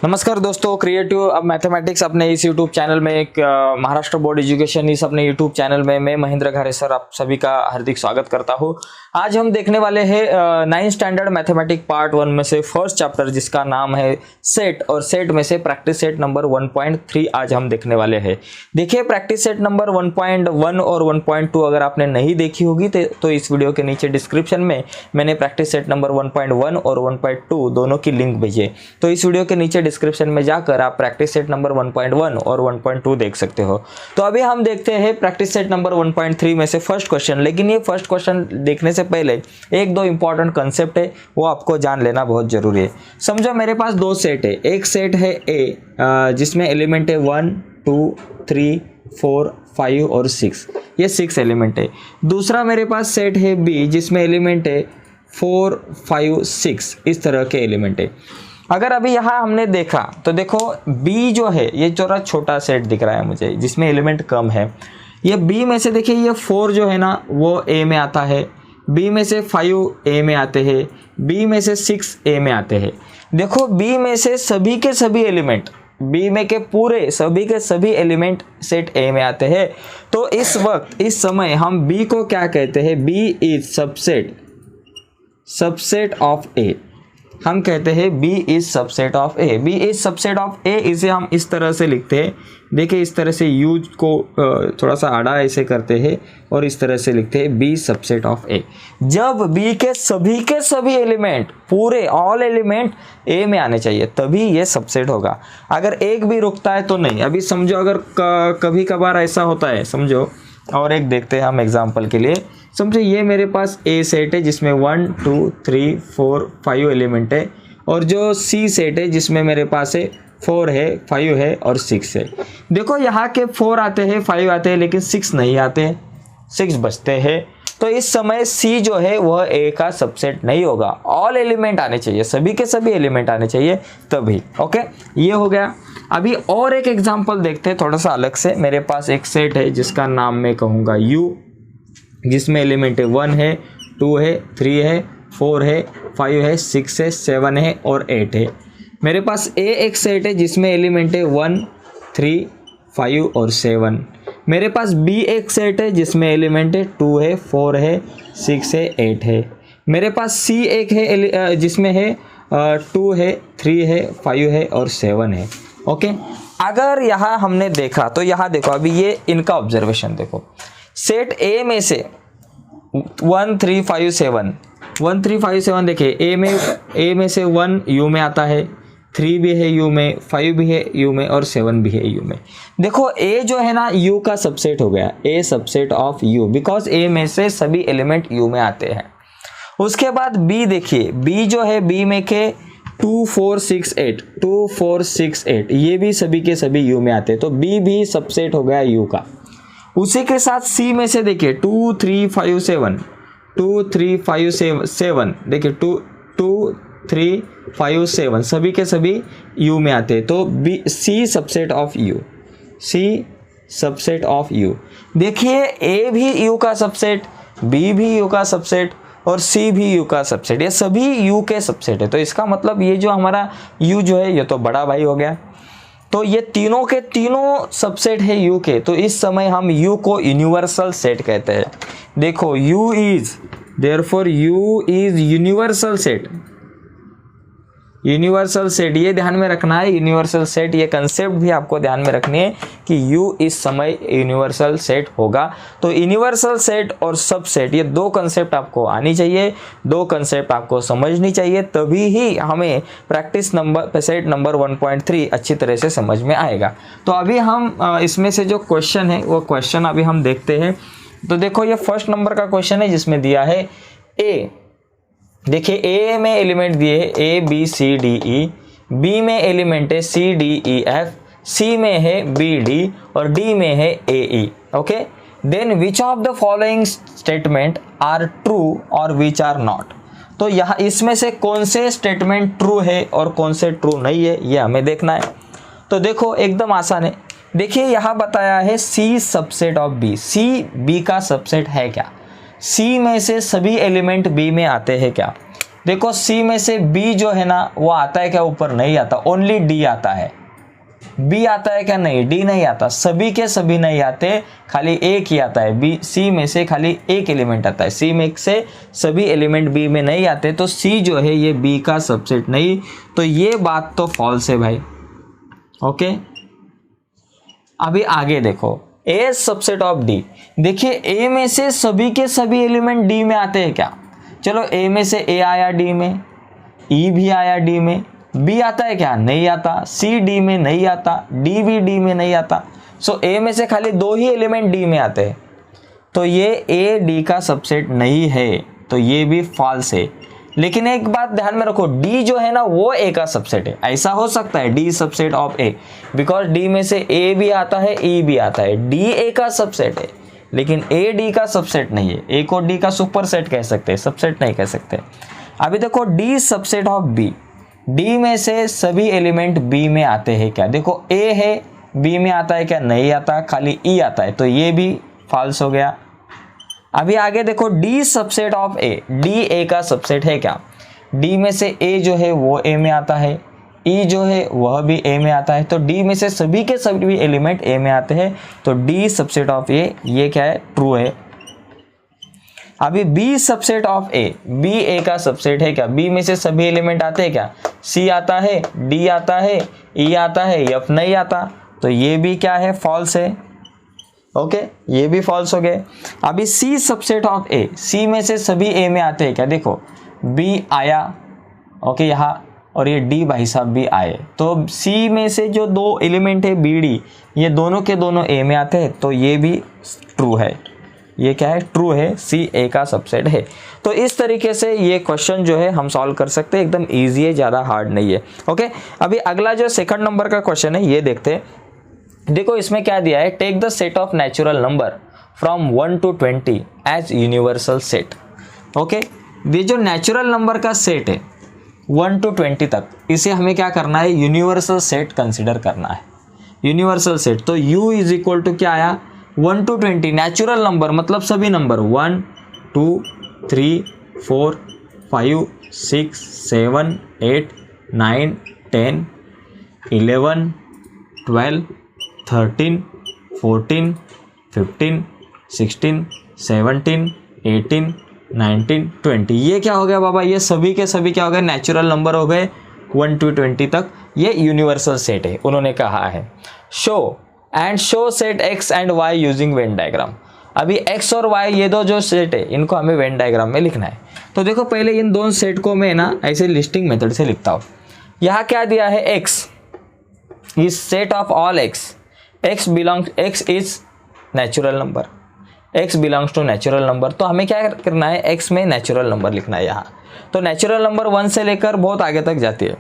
नमस्कार दोस्तों, क्रिएटिव अब मैथमेटिक्स अपने इस यूट्यूब चैनल में एक महाराष्ट्र बोर्ड एजुकेशन इस अपने यूट्यूब चैनल में मैं महेंद्र घारे सर आप सभी का हार्दिक स्वागत करता हूं। आज हम देखने वाले हैं 9th स्टैंडर्ड मैथमेटिक्स पार्ट 1 में से फर्स्ट चैप्टर जिसका नाम है सेट, और सेट में से प्रैक्टिस सेट नंबर 1.3 आज हम देखने वाले हैं। देखिए, प्रैक्टिस सेट नंबर 1.1 और 1.2 अगर आपने नहीं देखी होगी तो इस वीडियो के नीचे डिस्क्रिप्शन में मैंने प्रैक्टिस सेट नंबर 1.1 और 1.2 दोनों की लिंक भेजी है, तो इस वीडियो के नीचे डिस्क्रिप्शन में जाकर आप प्रैक्टिस सेट नंबर 1.1 और 1.2 देख सकते हो। तो अभी हम देखते हैं प्रैक्टिस सेट नंबर 1.3 में से फर्स्ट क्वेश्चन। लेकिन ये फर्स्ट क्वेश्चन देखने से पहले एक दो इंपॉर्टेंट कंसेप्ट है, वो आपको जान लेना बहुत जरूरी है। समझो मेरे पास दो सेट है, एक सेट है ए जिसमें एलिमेंट है 1 2 3 4 5 और 6, ये 6 एलिमेंट है। दूसरा मेरे पास सेट है बी जिसमें एलिमेंट है 4 5 6, इस तरह के एलिमेंट है। अगर अभी यहाँ हमने देखा तो देखो B जो है ये थोड़ा छोटा सेट दिख रहा है मुझे जिसमें एलिमेंट कम है। ये B में से देखिए ये 4 जो है ना वो A में आता है, B में से 5 A में आते हैं, B में से 6 A में आते हैं। देखो B में से सभी के सभी एलिमेंट, B में के पूरे सभी के सभी एलिमेंट सेट A में आते हैं। तो इस वक्त इस समय हम B को क्या कहते हैं, B is subset of A। हम कहते हैं B is subset of A। B is subset of A, इसे हम इस तरह से लिखते हैं। देखिए इस तरह से यूज को थोड़ा सा आड़ा ऐसे करते हैं और इस तरह से लिखते हैं B सबसेट ऑफ A। जब B के सभी एलिमेंट पूरे ऑल एलिमेंट A में आने चाहिए तभी ये सबसेट होगा। अगर एक भी रुकता है तो नहीं। अभी समझो अगर कभी कभार ऐसा होता है, समझो और एक देखते हैं हम एग्जाम्पल के लिए। समझो ये मेरे पास A सेट है जिसमें 1 2 3 4 5 एलिमेंट है, और जो C सेट है जिसमें मेरे पास है 4 है 5 है और 6 है। देखो यहाँ के 4 आते हैं 5 आते हैं लेकिन 6 नहीं आते हैं, 6 बचते हैं। तो इस समय C जो है वह A का सबसेट नहीं होगा। ऑल एलिमेंट आने चाहिए, सभी के सभी एलिमेंट आने चाहिए तभी। ओके, ये हो गया। अभी और एक एग्जांपल देखते हैं थोड़ा सा अलग से। मेरे पास एक सेट है जिसका नाम मैं कहूँगा U, जिसमें एलिमेंट है 1 है 2 है 3 है 4 है 5 है 6 है 7 है और 8 है। मेरे पास A एक सेट है जिसमें एलिमेंट है 1 3 5 और 7। मेरे पास B एक सेट है जिसमें एलिमेंट है 2 है 4 है 6 है 8 है। मेरे पास C एक है जिसमें है 2 है 3 है 5 है और 7 है। ओके, अगर यहाँ हमने देखा तो यहाँ देखो, अभी ये इनका ऑब्जर्वेशन देखो। सेट A में से 1 3 5 7 1 3 5 7 देखिए A में से 1 U में आता है, 3 भी है U में, 5 भी है U में और 7 भी है U में। देखो A जो है ना U का सबसेट हो गया, A subset of U, because A में से सभी एलिमेंट U में आते हैं। उसके बाद B देखिए, B जो है B में के 2 4 6 8 2 4 6 8 ये भी सभी के सभी U में आते हैं, तो B भी सबसेट हो गया U का। उसी के साथ C में से देखिए 2 3 5 7 2 3 5 7 देखिए 2 2 3 5 7 सभी के सभी U में आते हैं, तो C subset of U, C subset of U। देखिए A भी U का सबसेट, B भी U का सबसेट और C भी U का सबसेट, ये सभी U के सबसेट है। तो इसका मतलब ये जो हमारा U जो है ये तो बड़ा भाई हो गया। तो ये तीनों के तीनों सबसेट है U के, तो इस समय हम U को यूनिवर्सल सेट कहते हैं। देखो U is therefore U is universal set. Universal set ये ध्यान में रखना है, यूनिवर्सल सेट ये कंसेप्ट भी आपको ध्यान में रखनी है कि U इस समय यूनिवर्सल सेट होगा। तो यूनिवर्सल सेट और सबसेट ये दो कंसेप्ट आपको आनी चाहिए, दो कंसेप्ट आपको समझनी चाहिए, तभी ही हमें प्रैक्टिस नंबर सेट नंबर 1.3 अच्छी तरह से समझ में आएगा। तो अभी हम इसमें से जो क्वेश्चन है वो क्वेश्चन अभी हम देखते हैं। तो देखो ये फर्स्ट नंबर का क्वेश्चन है जिसमें दिया है A। देखिए A में एलिमेंट दिए है A B C D E, B में एलिमेंट है C D E F, C में है B D और D में है A E। Okay, then which of the following statement are true और विच आर नॉट। तो यहाँ इसमें से कौन से स्टेटमेंट ट्रू है और कौन से ट्रू नहीं है ये हमें देखना है। तो देखो एकदम आसान है। देखिए यहाँ बताया है C subset of B, C B का सबसेट है क्या, C में से सभी एलिमेंट B में आते हैं क्या। देखो सी में से बी जो है ना वो आता है क्या ऊपर? नहीं आता, ओनली डी आता है। बी आता है क्या? नहीं, डी नहीं आता, सभी के सभी नहीं आते, खाली एक ही आता है। बी सी में से खाली एक एलिमेंट आता है, सी में से सभी एलिमेंट बी में नहीं आते, तो सी जो है ये बी का सबसेट नहीं, तो ये बात तो फॉल्स है भाई। ओके, अभी आगे देखो, ए सबसेट ऑफ डी। देखिए ए में से सभी के सभी एलिमेंट डी में आते हैं क्या? चलो ए में से ए आया डी में, ई भी आया डी में, बी आता है क्या? नहीं आता, सी डी में नहीं आता, डी भी डी में नहीं आता। सो ए में से खाली 2 ही एलिमेंट डी में आते हैं, तो ये ए डी का सबसेट नहीं है, तो ये भी फॉल्स है। लेकिन एक बात ध्यान में रखो, डी जो है ना वो ए का सबसेट है। ऐसा हो सकता है D subset of A, because D में से ए भी आता है, ई भी आता है, डी ए का सबसेट है, लेकिन ए डी का सबसेट नहीं है। ए को डी का सुपर सेट कह सकते हैं, सबसेट नहीं कह सकते। अभी देखो D subset of B, D में से सभी एलिमेंट बी में आते हैं क्या? देखो ए है, बी में आता है क्या? नहीं आता, खाली ई आता है, तो ये भी फॉल्स हो गया। अभी आगे देखो, D subset of A, D A का सबसेट है क्या? डी में से ए जो है वो ए में आता है, ई जो है वह भी ए में आता है, तो डी में से सभी के सभी एलिमेंट ए में आते हैं, तो डी सबसेट ऑफ ए ये क्या है? ट्रू है। अभी B subset of A, B A का सबसेट है क्या? बी में से सभी एलिमेंट आते हैं क्या? सी आता है, डी आता है, ई आता है, एफ नहीं आता, तो ये भी क्या है? फॉल्स है। ओके, ये भी फॉल्स हो गए। अभी सी सबसेट ऑफ ए, सी में से सभी ए में आते हैं क्या? देखो बी आया, ओके यहाँ, और ये डी भाई साहब भी आए, तो सी में से जो 2 एलिमेंट है बी डी, ये दोनों के दोनों ए में आते हैं, तो ये भी ट्रू है। ये क्या है? ट्रू है, सी ए का सबसेट है। तो इस तरीके से ये क्वेश्चन जो है हम सॉल्व कर सकते हैं, एकदम ईजी है, ज़्यादा हार्ड नहीं है। ओके, अभी अगला जो सेकंड नंबर का क्वेश्चन है ये देखते हैं। देखो इसमें क्या दिया है, take the set of natural number from 1 to 20 as universal set. Okay, ये जो नेचुरल नंबर का सेट है 1 to 20 तक, इसे हमें क्या करना है? यूनिवर्सल सेट कंसिडर करना है। यूनिवर्सल सेट, तो u इज इक्वल टू क्या आया? 1 to 20, नेचुरल नंबर मतलब सभी नंबर 1 2 3 4 5 6 7 8 9 10 11 12 13 14 15 16 17 18 19 20। ये क्या हो गया बाबा? ये सभी के सभी क्या हो गए? नेचुरल नंबर हो गए 1 to 20 तक। ये यूनिवर्सल सेट है, उन्होंने कहा है। Show set x and y using Venn diagram. अभी x और y ये दो जो सेट है इनको हमें वेन डायग्राम में लिखना है। तो देखो पहले इन दोनों सेट को मैं ना ऐसे लिस्टिंग मेथड से लिखता हूँ। यहाँ क्या दिया है? x is set of all x is natural number, x belongs to natural number. तो हमें क्या करना है? x में नेचुरल नंबर लिखना है यहाँ। तो नेचुरल नंबर 1 से लेकर बहुत आगे तक जाती है,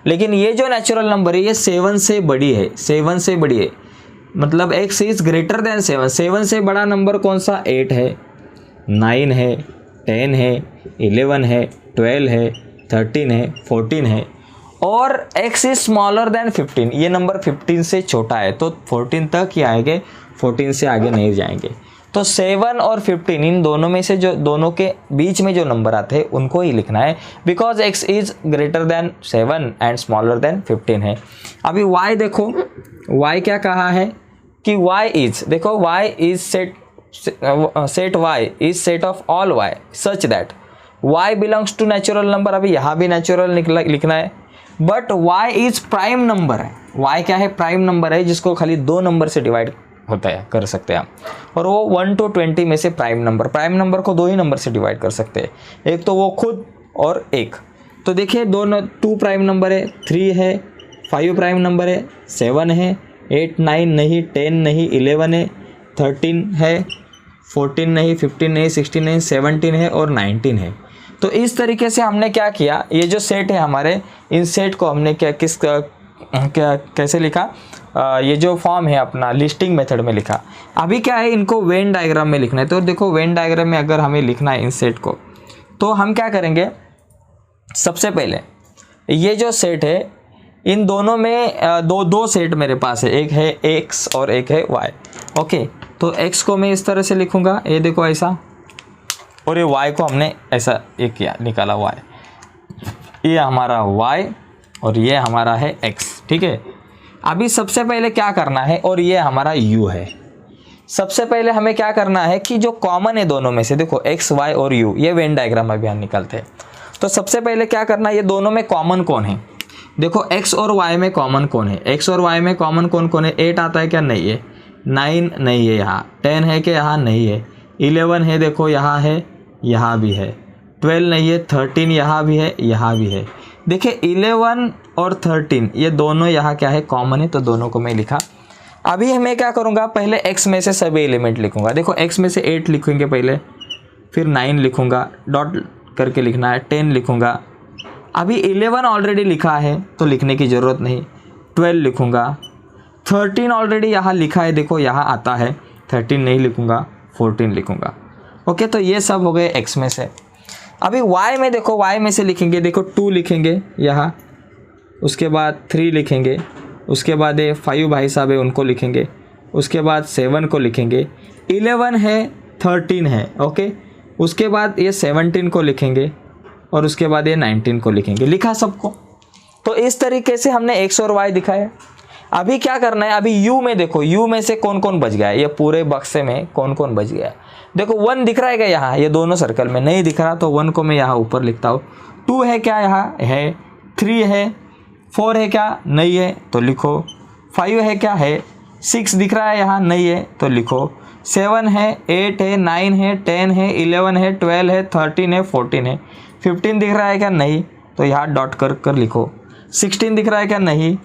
लेकिन ये जो नेचुरल नंबर है ये 7 से बड़ी है, 7 से बड़ी है, मतलब x इज ग्रेटर देन 7। 7 से बड़ा नंबर कौन सा? 8 है, 9 है, 10 है, 11 है, 12 है, 13 है, 14 है, और x इज स्मॉलर देन 15। ये नंबर 15 से छोटा है, तो 14 तक ही आएंगे, 14 से आगे नहीं जाएंगे। तो 7 और 15 इन दोनों में से जो दोनों के बीच में जो नंबर आते हैं उनको ही लिखना है, because x is greater than 7 and smaller than 15 है। अभी y देखो, y क्या कहा है कि y इज, देखो y is set y is set of all y such that y belongs to natural number. अभी यहाँ भी नेचुरल लिखना है, but y is prime number है। y क्या है? प्राइम नंबर है, जिसको खाली 2 नंबर से डिवाइड होता है, कर सकते हैं हम, और वो 1 to 20 में से प्राइम नंबर को 2 ही नंबर से डिवाइड कर सकते हैं, एक तो वो खुद और एक। तो देखिए 2 प्राइम नंबर है, 3 है, 5 प्राइम नंबर है, 7 है, 8 9 नहीं, 10 नहीं, 11 है, 13 है, 14 नहीं, 15 नहीं, 16 नहीं, 17 है और 19 है। तो इस तरीके से हमने क्या किया, ये जो सेट है हमारे, इन सेट को हमने कैसे लिखा, ये जो फॉर्म है अपना लिस्टिंग मेथड में लिखा। अभी क्या है, इनको वेन डायग्राम में लिखना है। तो देखो वेन डायग्राम में अगर हमें लिखना है इन सेट को, तो हम क्या करेंगे, सबसे पहले ये जो सेट है इन दोनों में दो सेट मेरे पास है, एक है x और एक है y। ओके, तो x को मैं इस तरह से लिखूंगा, ये देखो ऐसा, और ये y को हमने ऐसा एक किया, निकाला y। ये हमारा y और ये हमारा है x, ठीक है। अभी सबसे पहले क्या करना है, और ये हमारा u है। सबसे पहले हमें क्या करना है कि जो कॉमन है दोनों में से, देखो x, y और u, ये वेन डायग्राम अभी हम निकालते हैं। तो सबसे पहले क्या करना है, ये दोनों में कॉमन कौन है, देखो x और y में कॉमन कौन है, x और y में कॉमन कौन कौन है, 8 आता है क्या, नहीं है, 9 नहीं है, यहाँ 10 है क्या, यहाँ नहीं है, 11 है, देखो यहाँ है, यहाँ भी है, 12 नहीं है, 13 यहाँ भी है, यहाँ भी है। देखिए 11 और 13 ये दोनों यहाँ क्या है, कॉमन है, तो दोनों को मैं लिखा। अभी मैं क्या करूँगा, पहले x में से सभी एलिमेंट लिखूँगा। देखो x में से 8 लिखेंगे पहले, फिर 9 लिखूँगा, डॉट करके लिखना है, 10 लिखूँगा। अभी 11 ऑलरेडी लिखा है तो लिखने की ज़रूरत नहीं, 12 लिखूँगा, 13 ऑलरेडी यहाँ लिखा है, देखो यहाँ आता है, 13 नहीं लिखूँगा, 14 लिखूँगा। ओके, तो ये सब हो गए x में से। अभी y में देखो, y में से लिखेंगे, देखो 2 लिखेंगे यहाँ, उसके बाद 3 लिखेंगे, उसके बाद ये 5 भाई साहब है उनको लिखेंगे, उसके बाद 7 को लिखेंगे, 11 है, 13 है, ओके, उसके बाद ये 17 को लिखेंगे और उसके बाद ये 19 को लिखेंगे। लिखा सबको। तो इस तरीके से हमने x और y दिखाया। अभी क्या करना है, अभी u में देखो, u में से कौन कौन बच गया है, ये पूरे बक्से में कौन कौन बच गया है। देखो 1 दिख रहा है क्या यहाँ, ये दोनों सर्कल में नहीं दिख रहा, तो 1 को मैं यहाँ ऊपर लिखता हूँ। 2 है क्या, यहाँ है, 3 है, 4 है क्या, नहीं है, तो लिखो। 5 है क्या, है, 6 दिख रहा है यहाँ, नहीं है, तो लिखो। 7 है, 8 है, 9 है, 10 है, 11 है, 12 है, 13 है, 14 है। 15 दिख रहा है क्या, नहीं, तो यहाँ डॉट कर लिखो। 16 दिख रहा है क्या, नहीं,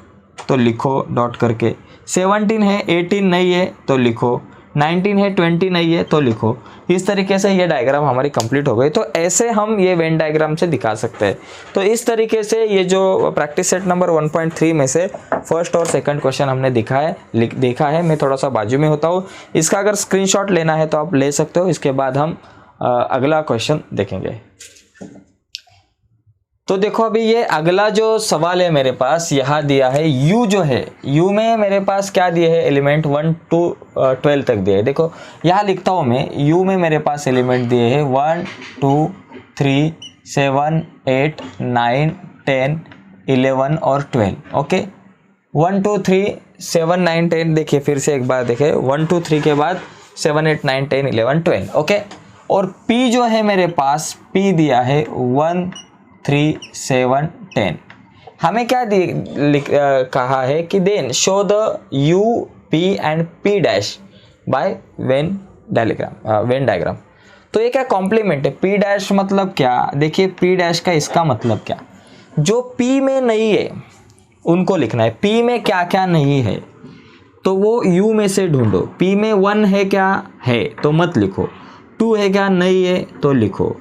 तो लिखो डॉट करके। 17 है, 18 नहीं है, तो लिखो। 19 है, 20 नहीं है, तो लिखो। इस तरीके से ये डायग्राम हमारी कंप्लीट हो गई। तो ऐसे हम ये वेन डायग्राम से दिखा सकते हैं। तो इस तरीके से ये जो प्रैक्टिस सेट नंबर 1.3 में से फर्स्ट और सेकंड क्वेश्चन हमने देखा है। मैं थोड़ा सा बाजू में होता हूँ, इसका अगर स्क्रीनशॉट लेना है तो आप ले सकते हो। इसके बाद हम अगला क्वेश्चन देखेंगे। तो देखो अभी ये अगला जो सवाल है मेरे पास यहाँ दिया है, u जो है, u में मेरे पास क्या दिए है, एलिमेंट 1 to 12 तक दिए है। देखो यहाँ लिखता हूँ मैं, u में मेरे पास एलिमेंट दिए है 1 2 3 7 8 9 10 11 और 12। ओके, 1 2 3 7 9 10, देखिए फिर से एक बार देखें, 1 2 3 के बाद 7 8 9 10 11 12। ओके, और p जो है मेरे पास, p दिया है 1 3 7 10। हमें क्या कहा है कि then show the u p and p dash by Venn diagram. तो ये क्या कॉम्प्लीमेंट है, p डैश मतलब क्या, देखिए p डैश का इसका मतलब क्या, जो p में नहीं है उनको लिखना है। p में क्या क्या नहीं है तो वो u में से ढूंढो। p में 1 है क्या, है, तो मत लिखो। 2 है क्या, नहीं है, तो लिखो।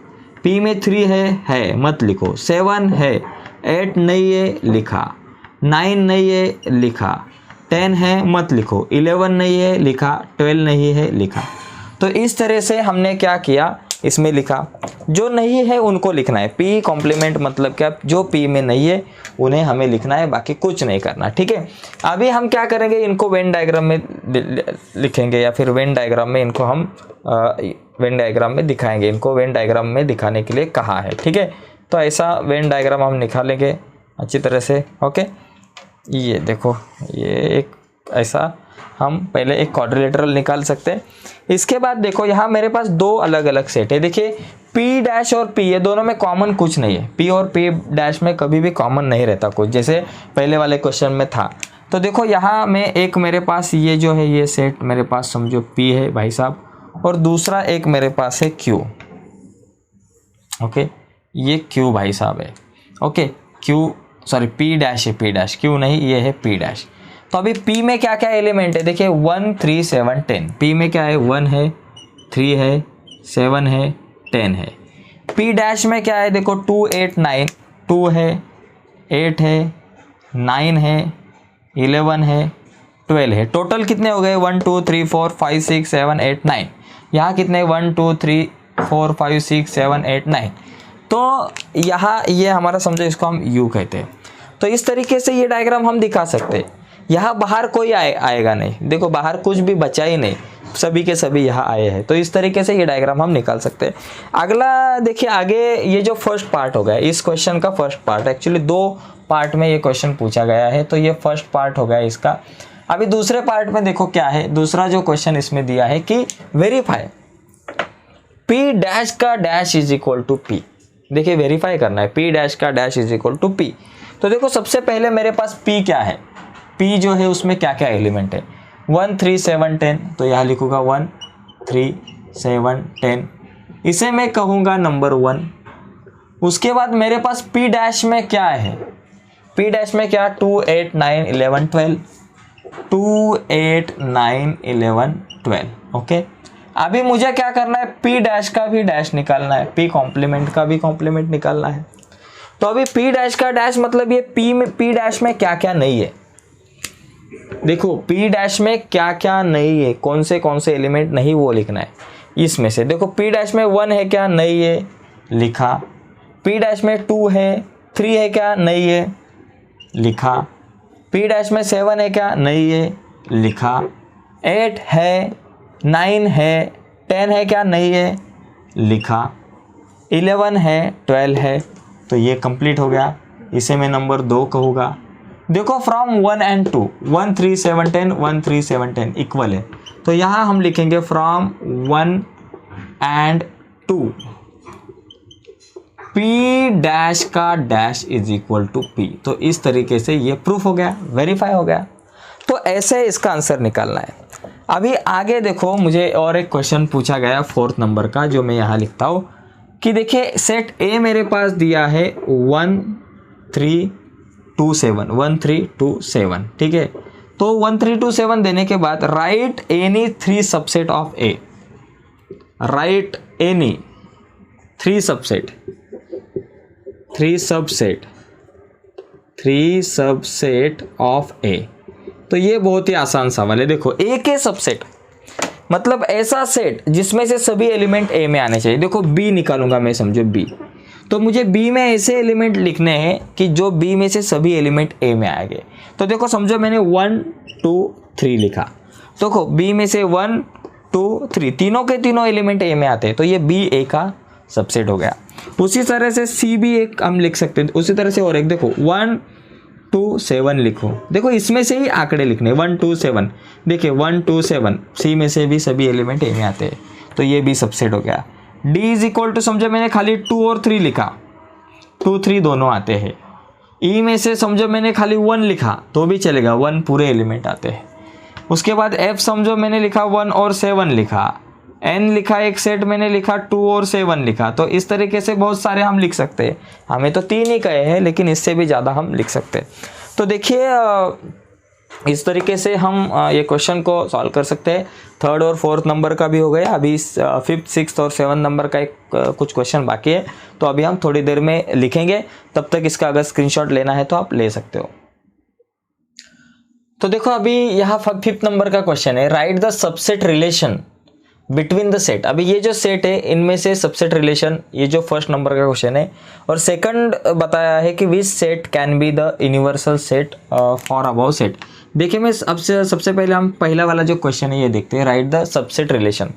p में 3 है, मत लिखो। 7 है, 8 नहीं है, लिखा। 9 नहीं है, लिखा। 10 है, मत लिखो। 11 नहीं है, लिखा। 12 नहीं है, लिखा। तो इस तरह से हमने क्या किया, इसमें लिखा। जो नहीं है उनको लिखना है। p कॉम्प्लीमेंट मतलब क्या, जो p में नहीं है उन्हें हमें लिखना है, बाकी कुछ नहीं करना। ठीक है, अभी हम क्या करेंगे, इनको वेन डायग्राम में लिखेंगे या फिर वेन डायग्राम में इनको हम वेन डायग्राम में दिखाएंगे। इनको वेन डायग्राम में दिखाने के लिए कहा है। ठीक है, तो ऐसा वेन डायग्राम हम निकालेंगे अच्छी तरह से। ओके, ये देखो, ये एक ऐसा हम पहले एक क्वाड्रिलेटरल निकाल सकते हैं। इसके बाद देखो यहाँ मेरे पास दो अलग अलग सेट है। देखिए p डैश और p, ये दोनों में कॉमन कुछ नहीं है। p और p डैश में कभी भी कॉमन नहीं रहता कुछ, जैसे पहले वाले क्वेश्चन में था। तो देखो यहाँ में एक मेरे पास ये जो है, ये सेट मेरे पास समझो p है भाई साहब, और दूसरा एक मेरे पास है q। ओके, ये q भाई साहब है। Okay, q sorry p dash है, p डैश, q नहीं, ये है p डैश। तो अभी p में क्या क्या एलिमेंट है, देखिए 1 3 7 10। p में क्या है, 1 है, 3 है, 7 है, 10 है। p डैश में क्या है, देखो 2 8 9, 2 है, 8 है, 9 है, 11 है, 12 है। टोटल कितने हो गए, 1 2 3 4 5 6 7 8 9। यहाँ कितने, 1 2 3 4 5 6 7 8 9। तो यहाँ ये हमारा समझो, इसको हम u कहते हैं। तो इस तरीके से ये डायग्राम हम दिखा सकते हैं। यहाँ बाहर कोई आएगा नहीं, देखो बाहर कुछ भी बचा ही नहीं, सभी के सभी यहाँ आए हैं। तो इस तरीके से ये डायग्राम हम निकाल सकते हैं। अगला देखिए, आगे ये जो फर्स्ट पार्ट हो गया, इस क्वेश्चन का फर्स्ट पार्ट, एक्चुअली 2 पार्ट में ये क्वेश्चन पूछा गया है, तो ये फर्स्ट पार्ट हो गया इसका। अभी दूसरे पार्ट में देखो क्या है, दूसरा जो क्वेश्चन इसमें दिया है कि वेरीफाई P डैश का dash is equal to P। देखिए वेरीफाई करना है, P डैश का dash is equal to P। तो देखो सबसे पहले मेरे पास P क्या है, P जो है उसमें क्या क्या एलिमेंट है, 1 3 7 10, तो यहाँ लिखूंगा 1 3 7 10, इसे मैं कहूँगा नंबर 1। उसके बाद मेरे पास P डैश में क्या है, P डैश में क्या, 2 8 9 11 12, 2 8 9 11 12। ओके, अभी मुझे क्या करना है, P डैश का भी डैश निकालना है, P कॉम्प्लीमेंट का भी कॉम्प्लीमेंट निकालना है। तो अभी P डैश का डैश मतलब ये P डैश में क्या क्या नहीं है, देखो P डैश में क्या क्या नहीं है, कौन से एलिमेंट नहीं वो लिखना है। इसमें से देखो P डैश में 1 है क्या, नहीं है, लिखा। P डैश में 2 है, 3 है क्या, नहीं है, लिखा। P डैश में 7 है क्या, नहीं है, लिखा। 8 है, 9 है, 10 है क्या, नहीं है, लिखा। 11 है, 12 है, तो ये कंप्लीट हो गया, इसे मैं नंबर 2 कहूँगा। देखो फ्रॉम 1 and 2, 1 3 7 10, 1 3 7 10 इक्वल है, तो यहाँ हम लिखेंगे फ्रॉम 1 and 2 P डैश का dash is equal to P। तो इस तरीके से ये प्रूफ हो गया, वेरीफाई हो गया। तो ऐसे इसका आंसर निकालना है। अभी आगे देखो, मुझे और एक क्वेश्चन पूछा गया 4th नंबर का, जो मैं यहाँ लिखता हूँ कि देखिए सेट A मेरे पास दिया है 1 3 2 7, 1 3 2 7, ठीक है। तो 1 3 2 7 देने के बाद right any 3 subset of A, right any 3 subset of A। तो ये बहुत ही आसान सवाल है। देखो A के सबसेट मतलब ऐसा सेट जिसमें से सभी एलिमेंट A में आने चाहिए। देखो B निकालूंगा मैं, समझो B, तो मुझे B में ऐसे एलिमेंट लिखने हैं कि जो B में से सभी एलिमेंट A में आएंगे। तो देखो समझो मैंने 1 2 3 लिखा, देखो B में से 1 2 3 तीनों के तीनों एलिमेंट A में आते हैं, तो ये B A का सबसेट हो गया। उसी तरह से C भी एक हम लिख सकते हैं। उसी तरह से और एक देखो 1 2 7 लिखो, देखो इसमें से ही आंकड़े लिखने 1 2 7, देखिए 1 2 7 C में से भी सभी एलिमेंट A में आते हैं, तो ये भी सबसेट हो गया। D इज इक्वल टू समझो मैंने खाली 2 और 3 लिखा, 2 3 दोनों आते हैं। E में से समझो मैंने खाली 1 लिखा तो भी चलेगा, 1 पूरे एलिमेंट आते हैं। उसके बाद F समझो मैंने लिखा 1 और 7 लिखा, N लिखा एक सेट मैंने लिखा 2 और 7 लिखा। तो इस तरीके से बहुत सारे हम लिख सकते हैं। हमें तो 3 ही कहे हैं, लेकिन इससे भी ज़्यादा हम लिख सकते हैं। तो देखिए इस तरीके से हम ये क्वेश्चन को सॉल्व कर सकते हैं। 3rd और 4th नंबर का भी हो गया, अभी 5th 6th और 7th नंबर का कुछ क्वेश्चन बाकी है, तो अभी हम थोड़ी देर में लिखेंगे। तब तक इसका अगर स्क्रीनशॉट लेना है तो आप ले सकते हो। तो देखो अभी यहाँ 5th नंबर का क्वेश्चन है, right the subset relation between the set. अभी ये जो सेट है इनमें से सबसेट रिलेशन, ये जो 1st नंबर का क्वेश्चन है। और 2nd बताया है कि which set can be the universal set for above set. देखिए मैं सबसे पहले हम पहला वाला जो क्वेश्चन है ये देखते हैं, राइट द सबसेट रिलेशन।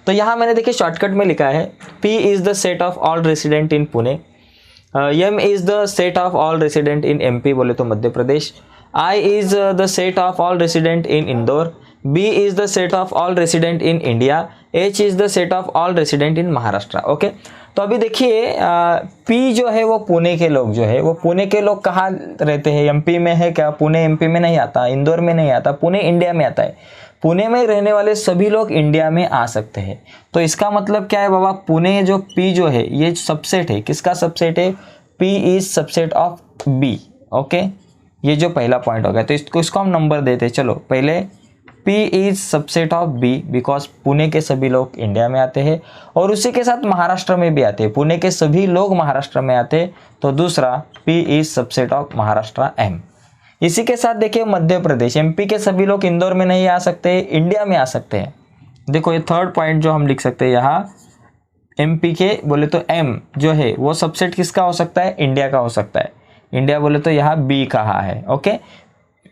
तो यहाँ मैंने देखिए शॉर्टकट में लिखा है P is the set of all resident in Pune, M is the set of all resident in MP बोले तो Madhya Pradesh, I is the set of all resident in Indore, B is the set of all resident in India, H is the set of all resident in Maharashtra. Okay, तो अभी देखिए P जो है वो पुणे के लोग जो है वो पुणे के लोग कहाँ रहते हैं, MP में है क्या? पुणे MP में नहीं आता, इंदौर में नहीं आता, पुणे इंडिया में आता है। पुणे में रहने वाले सभी लोग इंडिया में आ सकते हैं। तो इसका मतलब क्या है बाबा, पुणे जो P जो है ये सबसेट है, किसका सबसेट है? P is subset of B। Okay, ये जो पहला पॉइंट हो गया, तो इसको हम नंबर देते हैं। चलो पहले P is subset of B because Pune के सभी लोग इंडिया में आते हैं और उसी के साथ महाराष्ट्र में भी आते हैं, पुणे के सभी लोग महाराष्ट्र में आते हैं। तो दूसरा P is subset of Maharashtra M। इसी के साथ देखिए मध्य प्रदेश, MP के सभी लोग इंदौर में नहीं आ सकते, इंडिया में आ सकते हैं। देखो ये 3rd पॉइंट जो हम लिख सकते हैं यहाँ, MP के बोले तो M जो है वो सबसेट किसका हो सकता है? इंडिया का हो सकता है। इंडिया बोले तो यहाँ B कहाँ है? Okay,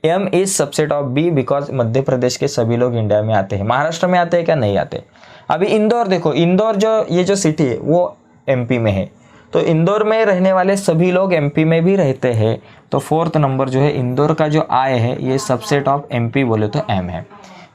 M is subset of B because Madhya Pradesh के सभी लोग इंडिया में आते हैं। महाराष्ट्र में आते हैं क्या? नहीं आते। अभी इंदौर देखो, इंदौर जो ये जो सिटी है वो MP में है, तो इंदौर में रहने वाले सभी लोग MP में भी रहते हैं। तो फोर्थ नंबर जो है इंदौर का जो I है ये सबसेट ऑफ MP बोले तो M है।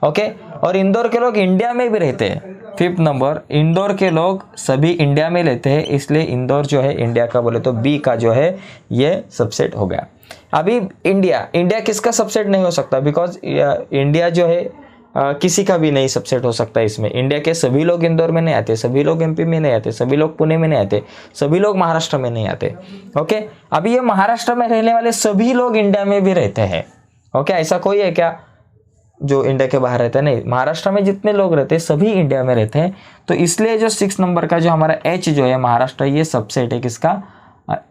ओके, और इंदौर के लोग इंडिया में भी रहते हैं। फिफ्थ नंबर, इंदौर के लोग सभी इंडिया में रहते हैं, इसलिए इंदौर जो है इंडिया का बोले तो B का जो है ये सबसेट हो गया। अभी इंडिया किसका सबसेट नहीं हो सकता? बिकॉज इंडिया जो है किसी का भी नहीं सबसेट हो सकता इसमें। इंडिया के सभी लोग इंदौर में नहीं आते, सभी लोग MP में नहीं आते, सभी लोग पुणे में नहीं आते, सभी लोग महाराष्ट्र में नहीं आते। ओके, अभी ये महाराष्ट्र में रहने वाले सभी लोग इंडिया में भी रहते हैं। ओके, ऐसा कोई है क्या जो इंडिया के बाहर रहता है? नहीं, महाराष्ट्र में जितने लोग रहते हैं सभी इंडिया में रहते हैं। तो इसलिए जो 6 नंबर का जो हमारा H जो है महाराष्ट्र, ये सबसेट है किसका?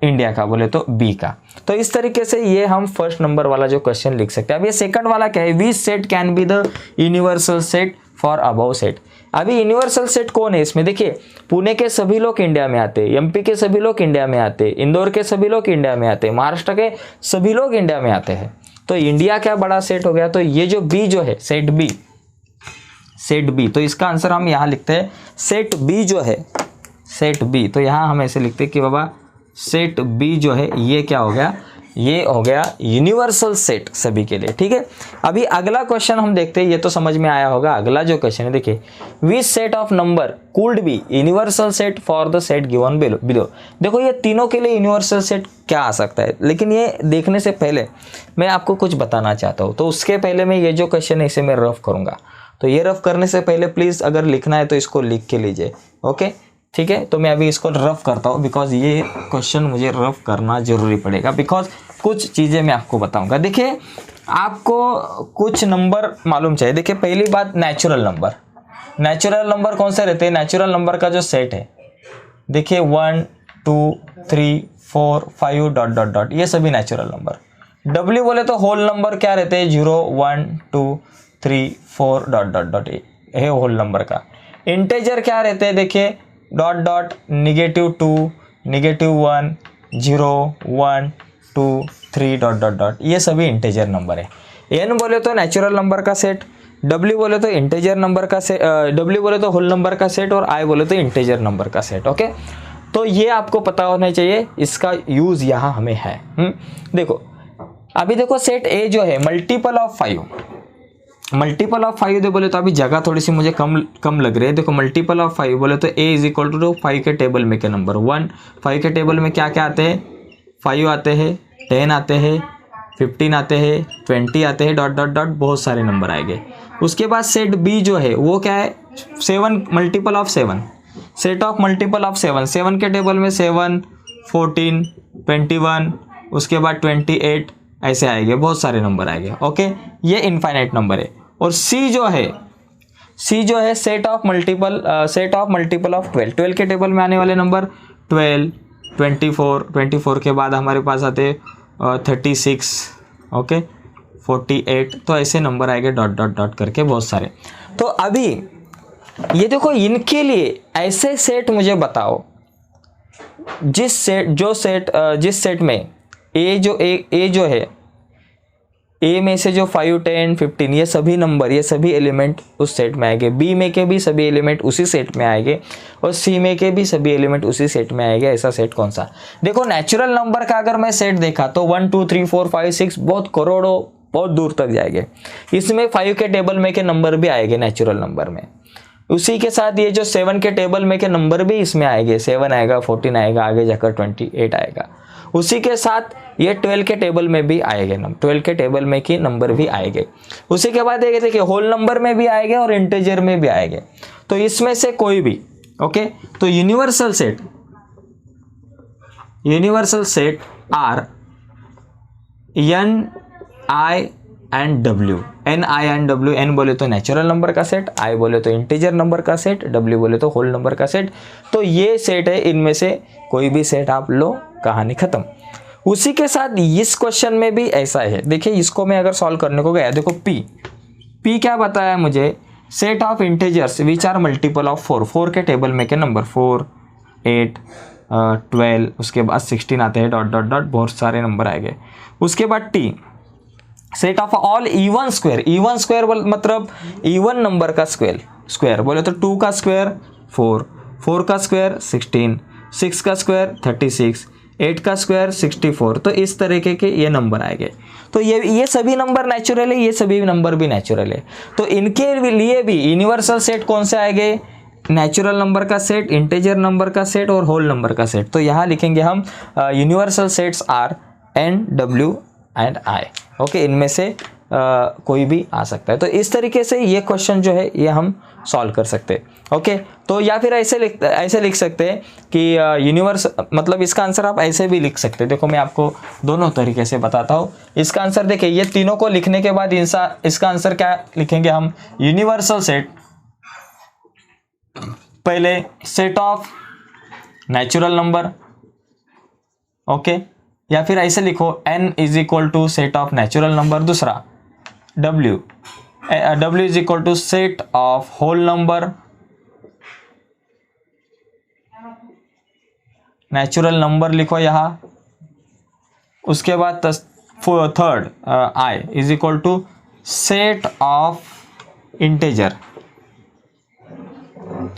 इंडिया का बोले तो B का। तो इस तरीके से ये हम फर्स्ट नंबर वाला जो क्वेश्चन लिख सकते हैं। अब ये सेकंड वाला क्या है? Which set can be the universal set for above set. अभी यूनिवर्सल सेट कौन है इसमें? देखिए, पुणे के सभी लोग इंडिया में आते, MP के सभी लोग इंडिया में आते, इंदौर के सभी लोग इंडिया में आते, महाराष्ट्र के सभी लोग इंडिया में आते हैं। तो इंडिया क्या बड़ा सेट हो गया। तो ये जो B जो है सेट B, तो इसका आंसर हम यहाँ लिखते हैं सेट B जो है सेट B। तो यहाँ हम ऐसे लिखते हैं कि बाबा सेट B जो है ये क्या हो गया? ये हो गया यूनिवर्सल सेट सभी के लिए। ठीक है, अभी अगला क्वेश्चन हम देखते हैं, ये तो समझ में आया होगा। अगला जो क्वेश्चन है देखिए, which set of number could be universal set for the set given below. देखो ये तीनों के लिए यूनिवर्सल सेट क्या आ सकता है, लेकिन ये देखने से पहले मैं आपको कुछ बताना चाहता हूँ। तो उसके पहले मैं ये जो क्वेश्चन है इसे मैं रफ करूँगा। तो ये रफ करने से पहले प्लीज़ अगर लिखना है तो इसको लिख के लीजिए। ओके, ठीक है, तो मैं अभी इसको रफ करता हूँ बिकॉज ये क्वेश्चन मुझे रफ करना जरूरी पड़ेगा, बिकॉज कुछ चीज़ें मैं आपको बताऊंगा। देखिए, आपको कुछ नंबर मालूम चाहिए। देखिए, पहली बात नेचुरल नंबर कौन से रहते हैं? नेचुरल नंबर का जो सेट है देखिए 1 2 3 4 5 डॉट डॉट डॉट, ये सभी नेचुरल नंबर। W बोले तो होल नंबर क्या रहते हैं? 0 1 2 3 4 डॉट डॉट डॉट, ये होल नंबर का। इंटेजर क्या रहते हैं? देखिए dot dot -2 -1 0 1 2 3 dot dot dot, ये सभी इंटेजर नंबर है। N बोले तो नेचुरल नंबर का सेट, W बोले तो इंटेजर नंबर का सेट, W बोले तो होल नंबर का सेट, और I बोले तो इंटेजर नंबर का सेट। ओके, तो ये आपको पता होना चाहिए, इसका यूज यहाँ हमें है। देखो, अभी देखो सेट A जो है मल्टीपल ऑफ 5 दे बोले तो अभी जगह थोड़ी सी मुझे कम लग रही है। देखो, मल्टीपल ऑफ 5 बोले तो A इज इक्वल टू 5 के टेबल में के नंबर 1। 5 के टेबल में क्या क्या आते हैं? 5 आते हैं, 10 आते हैं, 15 आते हैं, 20 आते हैं, डॉट डॉट डॉट, बहुत सारे नंबर आएंगे। उसके बाद सेट B जो है वो क्या है? 7 multiple of 7, set of multiple of 7 के टेबल में 7 14 21, उसके बाद 28, ऐसे आएंगे, बहुत सारे नंबर आएंगे। ओके, ये इनफाइनाइट नंबर है। और C जो है सेट ऑफ मल्टीपल ऑफ 12 के टेबल में आने वाले नंबर 12 24 के बाद हमारे पास आते 36, ओके 48, तो ऐसे नंबर आएंगे डॉट डॉट डॉट करके बहुत सारे। तो अभी ये देखो, इनके लिए ऐसे सेट मुझे बताओ जिस सेट में A जो है A में से जो 5 10 15 ये सभी नंबर, ये सभी एलिमेंट उस सेट में आएंगे, B में के भी सभी एलिमेंट उसी सेट में आएंगे, और C में के भी सभी एलिमेंट उसी सेट में आएंगे। ऐसा सेट कौन सा? देखो, नेचुरल नंबर का अगर मैं सेट देखा तो 1 2 3 4 5 6 बहुत करोड़ों, बहुत दूर तक जाएंगे। इसमें 5 के टेबल में के नंबर भी आएंगे नेचुरल नंबर में। उसी के साथ ये जो 7 के टेबल में के नंबर भी इसमें आएंगे, 7 आएगा, 14 आएगा, आगे जाकर 28 आएगा। उसी के साथ ये 12 के टेबल में भी आएंगे, 12 के टेबल में की नंबर भी आएंगे। उसी के बाद ये देखिए होल नंबर में भी आएंगे और इंटीजर में भी आएंगे। तो इसमें से कोई भी, ओके, तो universal set are N I and W। N I and W, N बोले तो नेचुरल नंबर का सेट, I बोले तो इंटीजर नंबर का सेट, W बोले तो होल नंबर का सेट। तो ये सेट है, इनमें से कोई भी सेट आप लो, कहानी खत्म। उसी के साथ इस क्वेश्चन में भी ऐसा है। देखिए, इसको मैं अगर सॉल्व करने को गया, देखो P क्या बताया मुझे? Set of integers which are multiple of 4 के टेबल में के नंबर 4 8 12, उसके बाद 16 आते हैं, डॉट डॉट डॉट, बहुत सारे नंबर आएंगे। उसके बाद T set of all even square मतलब इवन नंबर का स्क्वायर बोले तो 2 का स्क्वायर 4, 4 का स्क्वायर 16, 6 का स्क्वायर 36, 8 का स्क्वायर 64। तो इस तरीके के ये नंबर आएंगे। तो ये सभी नंबर नेचुरल है, ये सभी नंबर भी नेचुरल है। तो इनके लिए भी यूनिवर्सल सेट कौन से आएंगे? नेचुरल नंबर का सेट, इंटीजर नंबर का सेट और होल नंबर का सेट। तो यहाँ लिखेंगे हम universal sets are N, W and I. Okay, इनमें से कोई भी आ सकता है। तो इस तरीके से ये क्वेश्चन जो है ये हम सॉल्व कर सकते हैं। ओके, तो या फिर ऐसे लिख सकते हैं कि यूनिवर्स मतलब इसका आंसर आप ऐसे भी लिख सकते हैं। देखो मैं आपको दोनों तरीके से बताता हूँ। इसका आंसर देखिए, ये तीनों को लिखने के बाद इसका आंसर क्या लिखेंगे हम? यूनिवर्सल सेट, पहले set of natural number. Okay, या फिर ऐसे लिखो n is equal to set of natural number. दूसरा w is equal to set of whole number, natural number लिखो यहाँ। उसके बाद third i is equal to set of integer.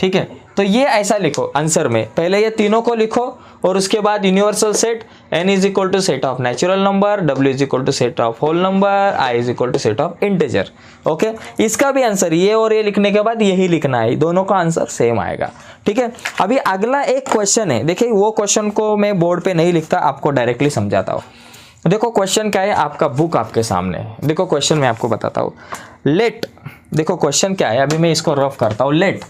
ठीक है, तो ये ऐसा लिखो आंसर में, पहले ये तीनों को लिखो और उसके बाद universal set n is equal to set of natural number, w is equal to set of whole number, i is equal to set of integer. Okay, इसका भी आंसर ये और ये लिखने के बाद यही लिखना है, दोनों का आंसर सेम आएगा। ठीक है, अभी अगला एक क्वेश्चन है। देखिए वो क्वेश्चन को मैं बोर्ड पे नहीं लिखता, आपको डायरेक्टली समझाता हूँ। देखो क्वेश्चन क्या है, आपका बुक आपके सामने है। देखो क्वेश्चन मैं आपको बताता हूँ। लेट, देखो क्वेश्चन क्या है, अभी मैं इसको रफ करता हूँ। Let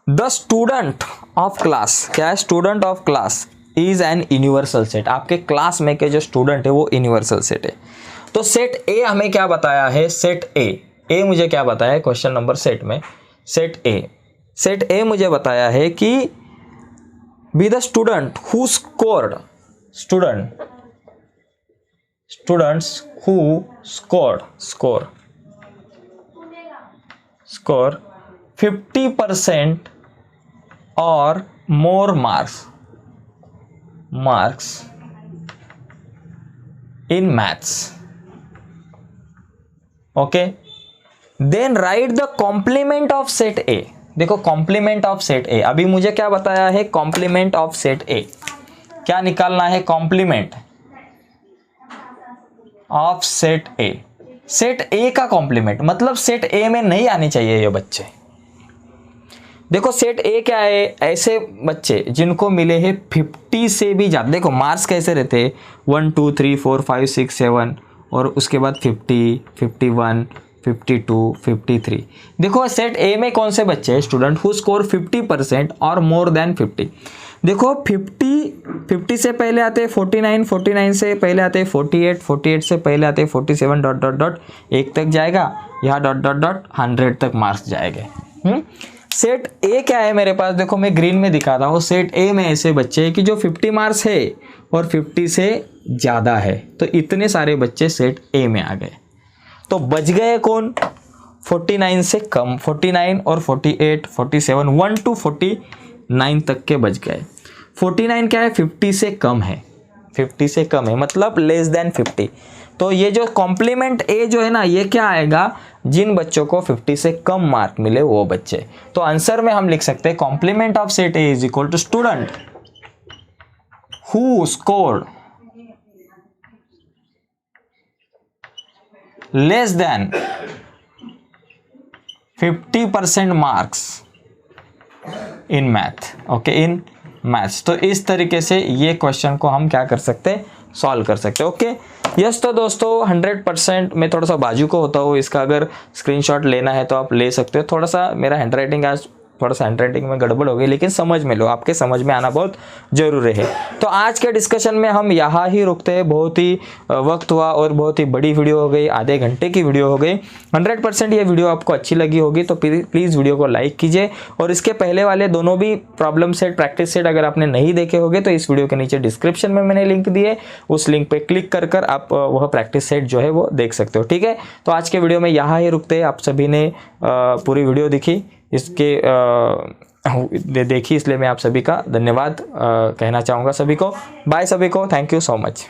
the student of class, क्या है? Student of class is an universal set. आपके क्लास में के जो स्टूडेंट है वो यूनिवर्सल सेट है। तो सेट ए हमें क्या बताया है? सेट ए मुझे क्या बताया है क्वेश्चन नंबर सेट में? सेट ए मुझे बताया है कि be the student who scored, students who score 50% or more marks in maths. Okay, then write the complement of set A. देखो complement of set A, अभी मुझे क्या बताया है? complement of set A क्या निकालना है? complement of set A। Set A का कॉम्प्लीमेंट मतलब सेट A में नहीं आने चाहिए ये बच्चे। देखो सेट ए क्या है? ऐसे बच्चे जिनको मिले हैं 50 से भी ज़्यादा। देखो मार्क्स कैसे रहते हैं? 1 2 3 4 5 6 7 और उसके बाद 50, 51, 52, 53। देखो सेट ए में कौन से बच्चे हैं? स्टूडेंट हु स्कोर 50% और मोर देन 50। देखो 50 से पहले आते हैं 49, 49 से पहले आते हैं 48, 48 से पहले आते हैं 47 डॉट डॉट डॉट 1 तक जाएगा, यहाँ डॉट डॉट डॉट 100 तक मार्क्स जाएंगे। सेट ए क्या है मेरे पास? देखो मैं ग्रीन में दिखाता हूँ। सेट ए में ऐसे बच्चे हैं कि जो 50 मार्क्स है और 50 से ज़्यादा है। तो इतने सारे बच्चे सेट ए में आ गए। तो बच गए कौन? 49 से कम, 49 और 48, 47, 1 to 49 तक के बच गए। 49 क्या है? 50 से कम है, 50 से कम है मतलब लेस देन 50। तो ये जो कॉम्प्लीमेंट ए जो है ना, ये क्या आएगा? जिन बच्चों को 50 से कम मार्क मिले वो बच्चे। तो आंसर में हम लिख सकते हैं complement of set A is equal to student who scored less than 50% marks in math. Okay, in maths. तो इस तरीके से ये क्वेश्चन को हम क्या कर सकते हैं? सॉल्व कर सकते हैं। ओके यस, तो दोस्तों 100% मैं थोड़ा सा बाजू को होता हूँ, इसका अगर स्क्रीनशॉट लेना है तो आप ले सकते हो। थोड़ा सा मेरा हैंडराइटिंग आज थोड़ा सा हैंडराइटिंग में गड़बड़ हो गई, लेकिन समझ में लो, आपके समझ में आना बहुत ज़रूरी है। तो आज के डिस्कशन में हम यहाँ ही रुकते हैं। बहुत ही वक्त हुआ और बहुत ही बड़ी वीडियो हो गई, आधे घंटे की वीडियो हो गई। 100% ये वीडियो आपको अच्छी लगी होगी तो प्लीज़ वीडियो को लाइक कीजिए। और इसके पहले वाले दोनों भी प्रॉब्लम सेट, प्रैक्टिस सेट अगर आपने नहीं देखे होंगे तो इस वीडियो के नीचे डिस्क्रिप्शन में मैंने लिंक दिए, उस लिंक पर क्लिक कर आप वह प्रैक्टिस सेट जो है वो देख सकते हो। ठीक है, तो आज के वीडियो में यहाँ ही रुकते हैं। आप सभी ने पूरी वीडियो देखी, इसके देखी, इसलिए मैं आप सभी का धन्यवाद कहना चाहूँगा सभी को। बाय सभी को, थैंक यू सो मच।